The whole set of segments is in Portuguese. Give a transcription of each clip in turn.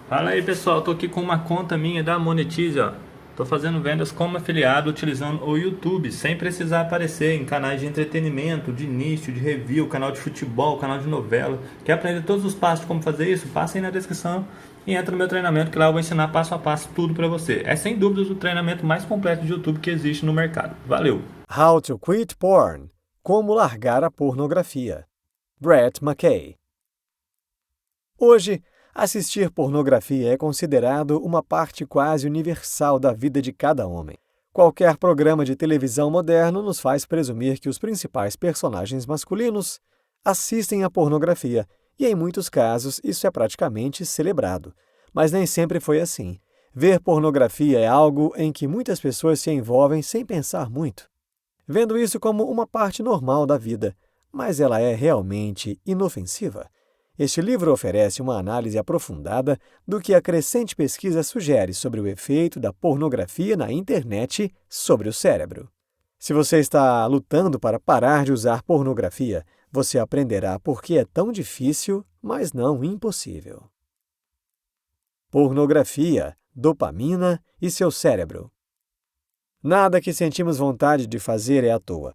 Fala aí pessoal, tô aqui com uma conta minha da Monetize, ó. Tô fazendo vendas como afiliado utilizando o YouTube, sem precisar aparecer em canais de entretenimento, de nicho, de review, canal de futebol, canal de novela. Quer aprender todos os passos de como fazer isso? Passa aí na descrição e entra no meu treinamento que lá eu vou ensinar passo a passo tudo pra você. É sem dúvidas o treinamento mais completo de YouTube que existe no mercado. Valeu! How to Quit Porn. Como largar a pornografia. Brett McKay. Hoje, assistir pornografia é considerado uma parte quase universal da vida de cada homem. Qualquer programa de televisão moderno nos faz presumir que os principais personagens masculinos assistem à pornografia, e em muitos casos isso é praticamente celebrado. Mas nem sempre foi assim. Ver pornografia é algo em que muitas pessoas se envolvem sem pensar muito, vendo isso como uma parte normal da vida, mas ela é realmente inofensiva. Este livro oferece uma análise aprofundada do que a crescente pesquisa sugere sobre o efeito da pornografia na internet sobre o cérebro. Se você está lutando para parar de usar pornografia, você aprenderá por que é tão difícil, mas não impossível. Pornografia, dopamina e seu cérebro. Nada que sentimos vontade de fazer é à toa.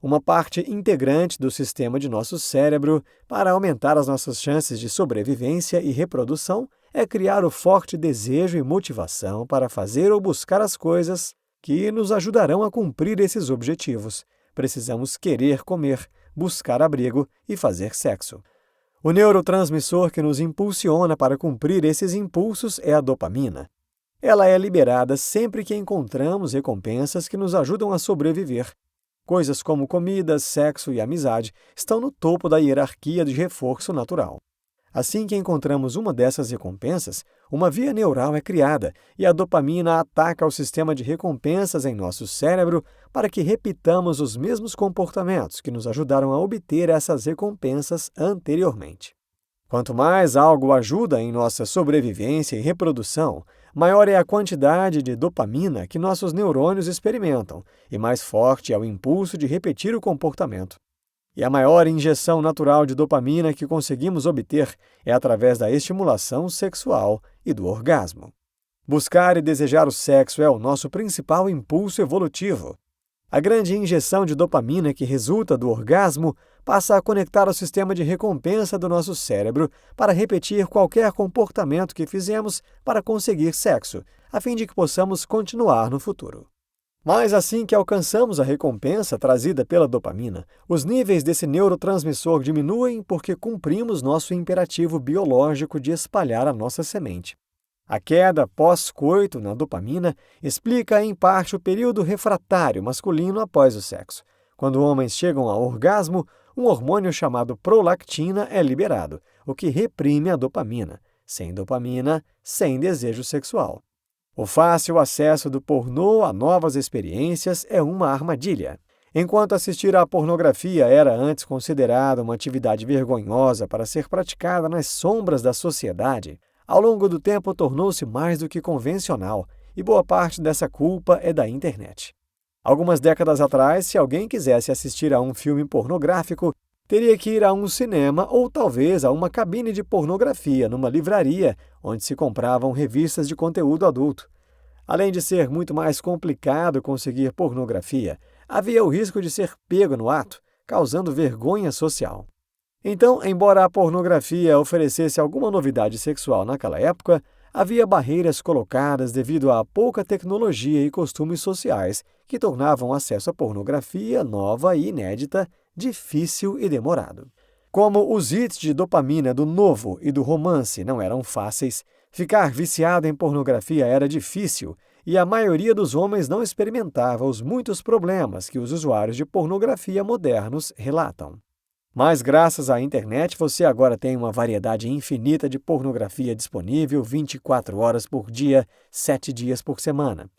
Uma parte integrante do sistema de nosso cérebro para aumentar as nossas chances de sobrevivência e reprodução é criar o forte desejo e motivação para fazer ou buscar as coisas que nos ajudarão a cumprir esses objetivos. Precisamos querer comer, buscar abrigo e fazer sexo. O neurotransmissor que nos impulsiona para cumprir esses impulsos é a dopamina. Ela é liberada sempre que encontramos recompensas que nos ajudam a sobreviver. Coisas como comida, sexo e amizade estão no topo da hierarquia de reforço natural. Assim que encontramos uma dessas recompensas, uma via neural é criada e a dopamina ataca o sistema de recompensas em nosso cérebro para que repitamos os mesmos comportamentos que nos ajudaram a obter essas recompensas anteriormente. Quanto mais algo ajuda em nossa sobrevivência e reprodução, maior é a quantidade de dopamina que nossos neurônios experimentam, e mais forte é o impulso de repetir o comportamento. E a maior injeção natural de dopamina que conseguimos obter é através da estimulação sexual e do orgasmo. Buscar e desejar o sexo é o nosso principal impulso evolutivo. A grande injeção de dopamina que resulta do orgasmo passa a conectar o sistema de recompensa do nosso cérebro para repetir qualquer comportamento que fizemos para conseguir sexo, a fim de que possamos continuar no futuro. Mas assim que alcançamos a recompensa trazida pela dopamina, os níveis desse neurotransmissor diminuem porque cumprimos nosso imperativo biológico de espalhar a nossa semente. A queda pós-coito na dopamina explica, em parte, o período refratário masculino após o sexo. Quando homens chegam ao orgasmo, um hormônio chamado prolactina é liberado, o que reprime a dopamina. Sem dopamina, sem desejo sexual. O fácil acesso do pornô a novas experiências é uma armadilha. Enquanto assistir à pornografia era antes considerada uma atividade vergonhosa para ser praticada nas sombras da sociedade, ao longo do tempo tornou-se mais do que convencional, e boa parte dessa culpa é da internet. Algumas décadas atrás, se alguém quisesse assistir a um filme pornográfico, teria que ir a um cinema ou talvez a uma cabine de pornografia numa livraria, onde se compravam revistas de conteúdo adulto. Além de ser muito mais complicado conseguir pornografia, havia o risco de ser pego no ato, causando vergonha social. Então, embora a pornografia oferecesse alguma novidade sexual naquela época, havia barreiras colocadas devido à pouca tecnologia e costumes sociais que tornavam o acesso à pornografia nova e inédita difícil e demorado. Como os hits de dopamina do novo e do romance não eram fáceis, ficar viciado em pornografia era difícil e a maioria dos homens não experimentava os muitos problemas que os usuários de pornografia modernos relatam. Mas graças à internet você agora tem uma variedade infinita de pornografia disponível 24 horas por dia, 7 dias por semana.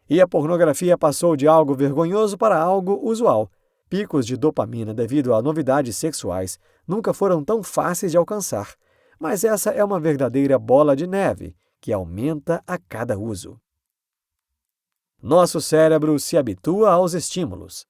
E a pornografia passou de algo vergonhoso para algo usual. Picos de dopamina devido a novidades sexuais nunca foram tão fáceis de alcançar, mas essa é uma verdadeira bola de neve que aumenta a cada uso. Nosso cérebro se habitua aos estímulos.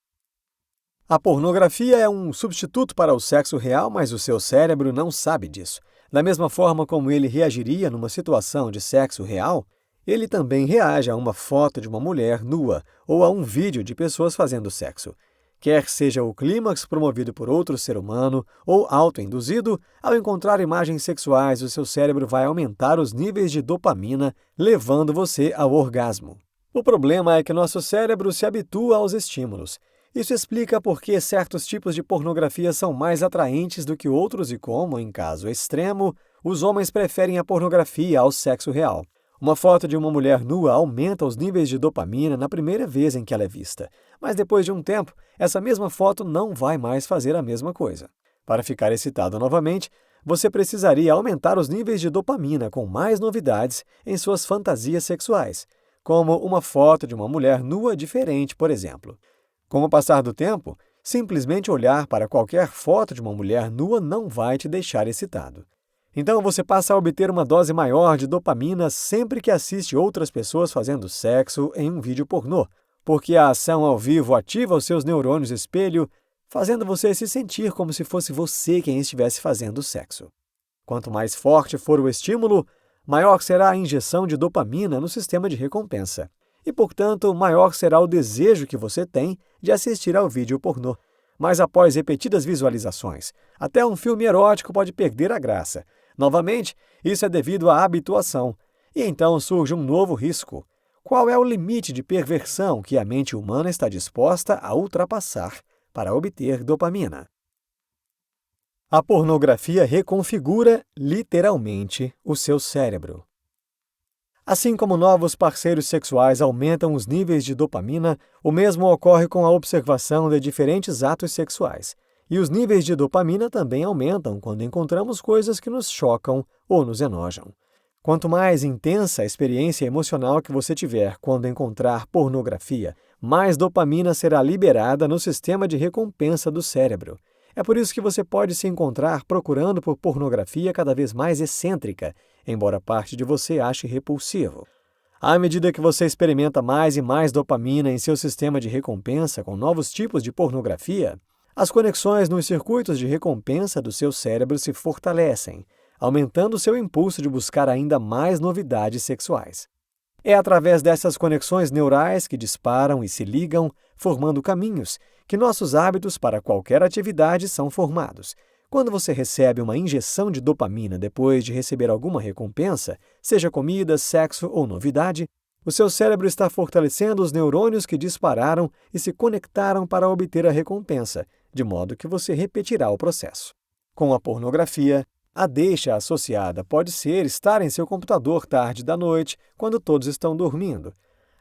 A pornografia é um substituto para o sexo real, mas o seu cérebro não sabe disso. Da mesma forma como ele reagiria numa situação de sexo real, ele também reage a uma foto de uma mulher nua ou a um vídeo de pessoas fazendo sexo. Quer seja o clímax promovido por outro ser humano ou autoinduzido, ao encontrar imagens sexuais, o seu cérebro vai aumentar os níveis de dopamina, levando você ao orgasmo. O problema é que nosso cérebro se habitua aos estímulos. Isso explica por que certos tipos de pornografia são mais atraentes do que outros e como, em caso extremo, os homens preferem a pornografia ao sexo real. Uma foto de uma mulher nua aumenta os níveis de dopamina na primeira vez em que ela é vista, mas depois de um tempo, essa mesma foto não vai mais fazer a mesma coisa. Para ficar excitado novamente, você precisaria aumentar os níveis de dopamina com mais novidades em suas fantasias sexuais, como uma foto de uma mulher nua diferente, por exemplo. Com o passar do tempo, simplesmente olhar para qualquer foto de uma mulher nua não vai te deixar excitado. Então você passa a obter uma dose maior de dopamina sempre que assiste outras pessoas fazendo sexo em um vídeo pornô, porque a ação ao vivo ativa os seus neurônios espelho, fazendo você se sentir como se fosse você quem estivesse fazendo sexo. Quanto mais forte for o estímulo, maior será a injeção de dopamina no sistema de recompensa. E, portanto, maior será o desejo que você tem de assistir ao vídeo pornô. Mas após repetidas visualizações, até um filme erótico pode perder a graça. Novamente, isso é devido à habituação. E então surge um novo risco. Qual é o limite de perversão que a mente humana está disposta a ultrapassar para obter dopamina? A pornografia reconfigura, literalmente, o seu cérebro. Assim como novos parceiros sexuais aumentam os níveis de dopamina, o mesmo ocorre com a observação de diferentes atos sexuais. E os níveis de dopamina também aumentam quando encontramos coisas que nos chocam ou nos enojam. Quanto mais intensa a experiência emocional que você tiver quando encontrar pornografia, mais dopamina será liberada no sistema de recompensa do cérebro. É por isso que você pode se encontrar procurando por pornografia cada vez mais excêntrica, embora parte de você ache repulsivo. À medida que você experimenta mais e mais dopamina em seu sistema de recompensa com novos tipos de pornografia, as conexões nos circuitos de recompensa do seu cérebro se fortalecem, aumentando seu impulso de buscar ainda mais novidades sexuais. É através dessas conexões neurais que disparam e se ligam, formando caminhos, que nossos hábitos para qualquer atividade são formados. Quando você recebe uma injeção de dopamina depois de receber alguma recompensa, seja comida, sexo ou novidade, o seu cérebro está fortalecendo os neurônios que dispararam e se conectaram para obter a recompensa, de modo que você repetirá o processo. Com a pornografia, a deixa associada pode ser estar em seu computador tarde da noite, quando todos estão dormindo.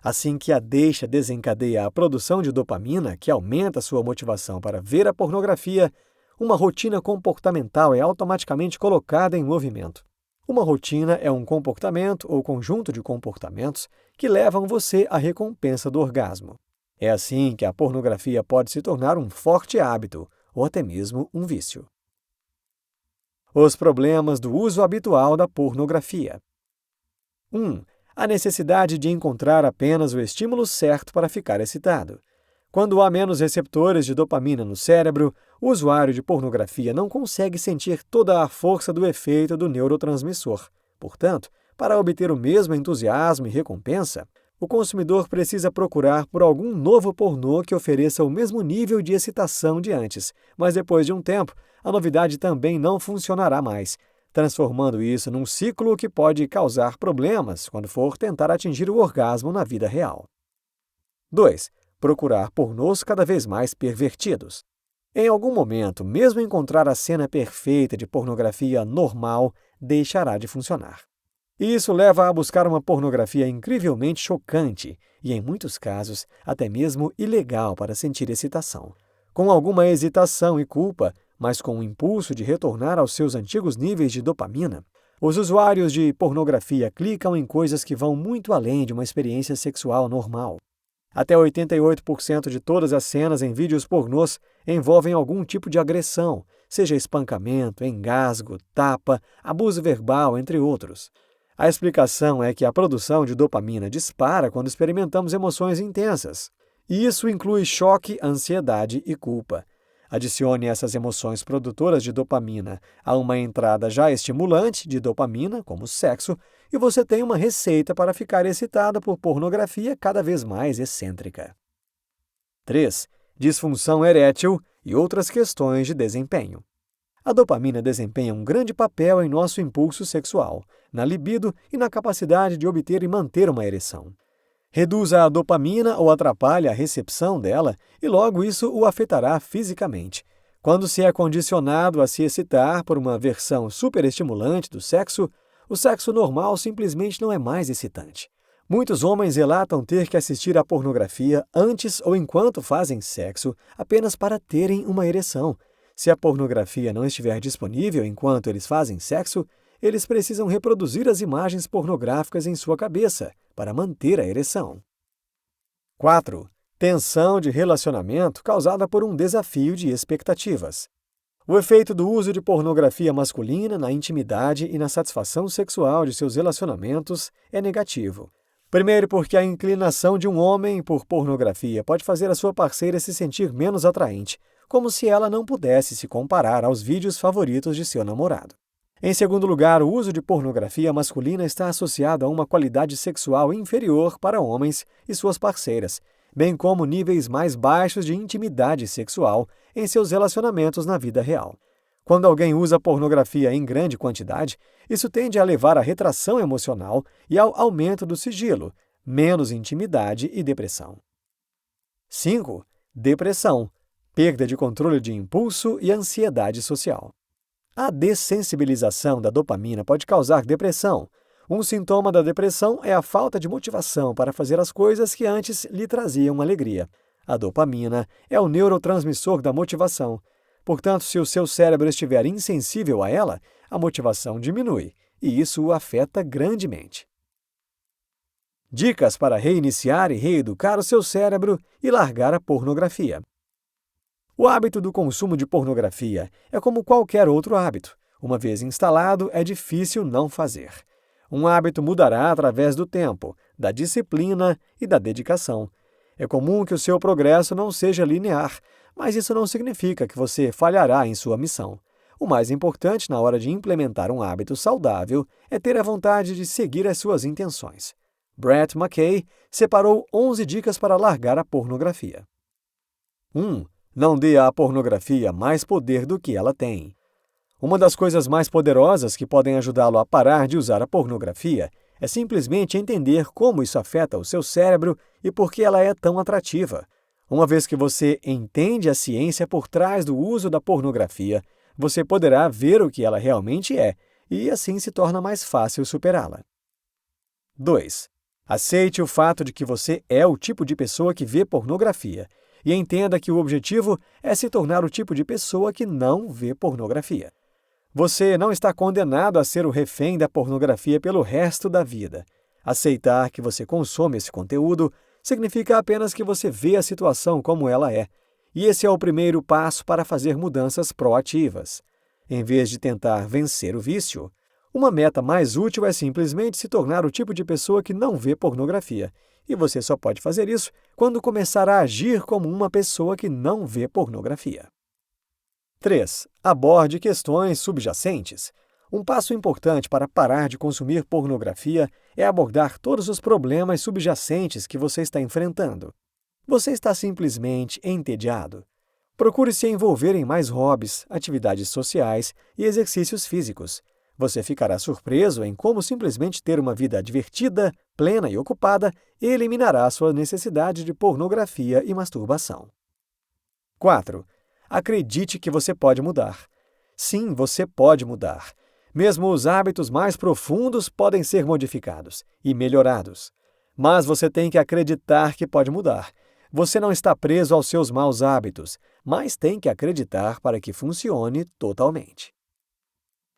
Assim que a deixa desencadeia a produção de dopamina, que aumenta sua motivação para ver a pornografia, uma rotina comportamental é automaticamente colocada em movimento. Uma rotina é um comportamento ou conjunto de comportamentos que levam você à recompensa do orgasmo. É assim que a pornografia pode se tornar um forte hábito ou até mesmo um vício. Os problemas do uso habitual da pornografia. 1. A necessidade de encontrar apenas o estímulo certo para ficar excitado. Quando há menos receptores de dopamina no cérebro, o usuário de pornografia não consegue sentir toda a força do efeito do neurotransmissor. Portanto, para obter o mesmo entusiasmo e recompensa, o consumidor precisa procurar por algum novo pornô que ofereça o mesmo nível de excitação de antes, mas depois de um tempo, a novidade também não funcionará mais, transformando isso num ciclo que pode causar problemas quando for tentar atingir o orgasmo na vida real. 2. Procurar pornôs cada vez mais pervertidos. Em algum momento, mesmo encontrar a cena perfeita de pornografia normal deixará de funcionar. Isso leva a buscar uma pornografia incrivelmente chocante e, em muitos casos, até mesmo ilegal para sentir excitação. Com alguma hesitação e culpa, mas com o impulso de retornar aos seus antigos níveis de dopamina, os usuários de pornografia clicam em coisas que vão muito além de uma experiência sexual normal. Até 88% de todas as cenas em vídeos pornôs envolvem algum tipo de agressão, seja espancamento, engasgo, tapa, abuso verbal, entre outros. A explicação é que a produção de dopamina dispara quando experimentamos emoções intensas. E isso inclui choque, ansiedade e culpa. Adicione essas emoções produtoras de dopamina a uma entrada já estimulante de dopamina, como sexo, e você tem uma receita para ficar excitada por pornografia cada vez mais excêntrica. 3. Disfunção erétil e outras questões de desempenho. A dopamina desempenha um grande papel em nosso impulso sexual, na libido e na capacidade de obter e manter uma ereção. Reduza a dopamina ou atrapalhe a recepção dela e logo isso o afetará fisicamente. Quando se é condicionado a se excitar por uma versão superestimulante do sexo, o sexo normal simplesmente não é mais excitante. Muitos homens relatam ter que assistir à pornografia antes ou enquanto fazem sexo apenas para terem uma ereção. Se a pornografia não estiver disponível enquanto eles fazem sexo, eles precisam reproduzir as imagens pornográficas em sua cabeça para manter a ereção. 4. Tensão de relacionamento causada por um desafio de expectativas. O efeito do uso de pornografia masculina na intimidade e na satisfação sexual de seus relacionamentos é negativo. Primeiro, porque a inclinação de um homem por pornografia pode fazer a sua parceira se sentir menos atraente, como se ela não pudesse se comparar aos vídeos favoritos de seu namorado. Em segundo lugar, o uso de pornografia masculina está associado a uma qualidade sexual inferior para homens e suas parceiras, bem como níveis mais baixos de intimidade sexual em seus relacionamentos na vida real. Quando alguém usa pornografia em grande quantidade, isso tende a levar à retração emocional e ao aumento do sigilo, menos intimidade e depressão. 5. Depressão, perda de controle de impulso e ansiedade social. A dessensibilização da dopamina pode causar depressão. Um sintoma da depressão é a falta de motivação para fazer as coisas que antes lhe traziam alegria. A dopamina é o neurotransmissor da motivação. Portanto, se o seu cérebro estiver insensível a ela, a motivação diminui, e isso o afeta grandemente. Dicas para reiniciar e reeducar o seu cérebro e largar a pornografia. O hábito do consumo de pornografia é como qualquer outro hábito. Uma vez instalado, é difícil não fazer. Um hábito mudará através do tempo, da disciplina e da dedicação. É comum que o seu progresso não seja linear, mas isso não significa que você falhará em sua missão. O mais importante na hora de implementar um hábito saudável é ter a vontade de seguir as suas intenções. Brett McKay separou 11 dicas para largar a pornografia. 1. Não dê à pornografia mais poder do que ela tem. Uma das coisas mais poderosas que podem ajudá-lo a parar de usar a pornografia é simplesmente entender como isso afeta o seu cérebro e por que ela é tão atrativa. Uma vez que você entende a ciência por trás do uso da pornografia, você poderá ver o que ela realmente é e assim se torna mais fácil superá-la. 2. Aceite o fato de que você é o tipo de pessoa que vê pornografia e entenda que o objetivo é se tornar o tipo de pessoa que não vê pornografia. Você não está condenado a ser o refém da pornografia pelo resto da vida. Aceitar que você consome esse conteúdo significa apenas que você vê a situação como ela é, e esse é o primeiro passo para fazer mudanças proativas. Em vez de tentar vencer o vício, uma meta mais útil é simplesmente se tornar o tipo de pessoa que não vê pornografia, e você só pode fazer isso quando começar a agir como uma pessoa que não vê pornografia. 3. Aborde questões subjacentes. Um passo importante para parar de consumir pornografia é abordar todos os problemas subjacentes que você está enfrentando. Você está simplesmente entediado? Procure se envolver em mais hobbies, atividades sociais e exercícios físicos. Você ficará surpreso em como simplesmente ter uma vida divertida, plena e ocupada eliminará sua necessidade de pornografia e masturbação. 4. Acredite que você pode mudar. Sim, você pode mudar. Mesmo os hábitos mais profundos podem ser modificados e melhorados. Mas você tem que acreditar que pode mudar. Você não está preso aos seus maus hábitos, mas tem que acreditar para que funcione totalmente.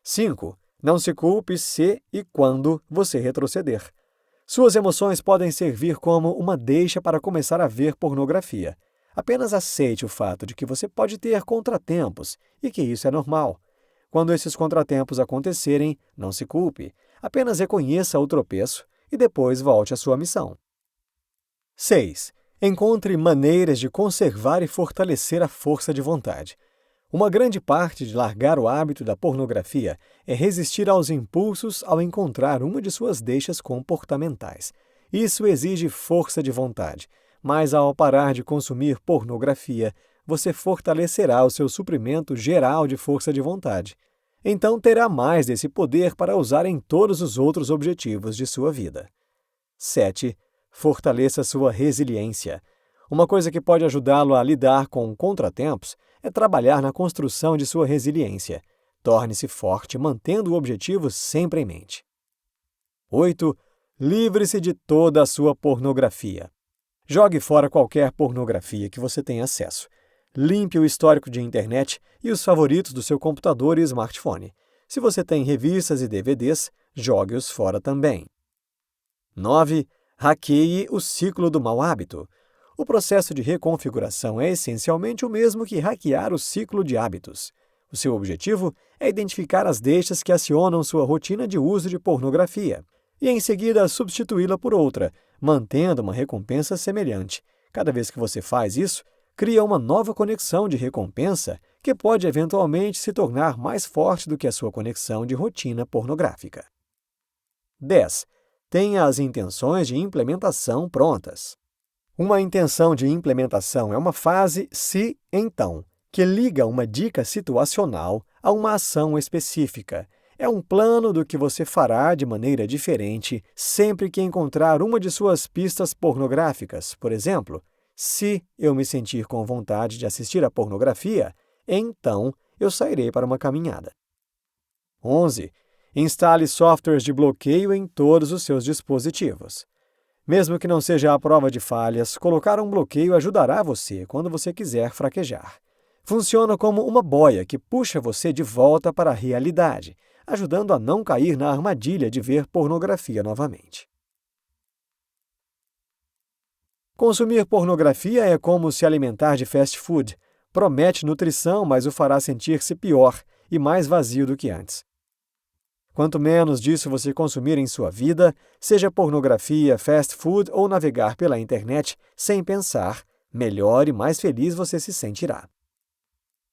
5. Não se culpe se e quando você retroceder. Suas emoções podem servir como uma deixa para começar a ver pornografia. Apenas aceite o fato de que você pode ter contratempos e que isso é normal. Quando esses contratempos acontecerem, não se culpe. Apenas reconheça o tropeço e depois volte à sua missão. 6. Encontre maneiras de conservar e fortalecer a força de vontade. Uma grande parte de largar o hábito da pornografia é resistir aos impulsos ao encontrar uma de suas deixas comportamentais. Isso exige força de vontade, mas ao parar de consumir pornografia, você fortalecerá o seu suprimento geral de força de vontade. Então terá mais desse poder para usar em todos os outros objetivos de sua vida. 7. Fortaleça sua resiliência. Uma coisa que pode ajudá-lo a lidar com contratempos é trabalhar na construção de sua resiliência. Torne-se forte, mantendo o objetivo sempre em mente. 8. Livre-se de toda a sua pornografia. Jogue fora qualquer pornografia que você tenha acesso. Limpe o histórico de internet e os favoritos do seu computador e smartphone. Se você tem revistas e DVDs, jogue-os fora também. 9. Hackeie o ciclo do mau hábito. O processo de reconfiguração é essencialmente o mesmo que hackear o ciclo de hábitos. O seu objetivo é identificar as deixas que acionam sua rotina de uso de pornografia e, em seguida, substituí-la por outra, mantendo uma recompensa semelhante. Cada vez que você faz isso, cria uma nova conexão de recompensa que pode eventualmente se tornar mais forte do que a sua conexão de rotina pornográfica. 10. Tenha as intenções de implementação prontas. Uma intenção de implementação é uma fase se-então, que liga uma dica situacional a uma ação específica. É um plano do que você fará de maneira diferente sempre que encontrar uma de suas pistas pornográficas. Por exemplo, se eu me sentir com vontade de assistir a pornografia, então eu sairei para uma caminhada. 11. Instale softwares de bloqueio em todos os seus dispositivos. Mesmo que não seja à prova de falhas, colocar um bloqueio ajudará você quando você quiser fraquejar. Funciona como uma boia que puxa você de volta para a realidade, ajudando a não cair na armadilha de ver pornografia novamente. Consumir pornografia é como se alimentar de fast food. Promete nutrição, mas o fará sentir-se pior e mais vazio do que antes. Quanto menos disso você consumir em sua vida, seja pornografia, fast food ou navegar pela internet sem pensar, melhor e mais feliz você se sentirá.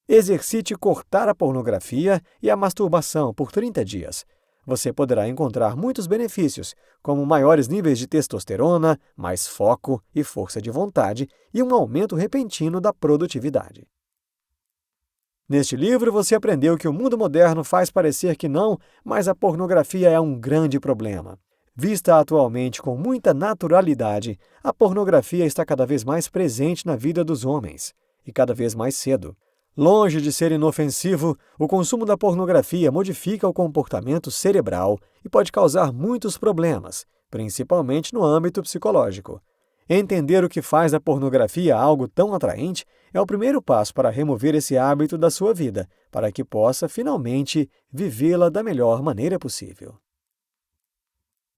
Exercite cortar a pornografia e a masturbação por 30 dias. Você poderá encontrar muitos benefícios, como maiores níveis de testosterona, mais foco e força de vontade e um aumento repentino da produtividade. Neste livro, você aprendeu que o mundo moderno faz parecer que não, mas a pornografia é um grande problema. Vista atualmente com muita naturalidade, a pornografia está cada vez mais presente na vida dos homens, e cada vez mais cedo. Longe de ser inofensivo, o consumo da pornografia modifica o comportamento cerebral e pode causar muitos problemas, principalmente no âmbito psicológico. Entender o que faz da pornografia algo tão atraente é o primeiro passo para remover esse hábito da sua vida, para que possa, finalmente, vivê-la da melhor maneira possível.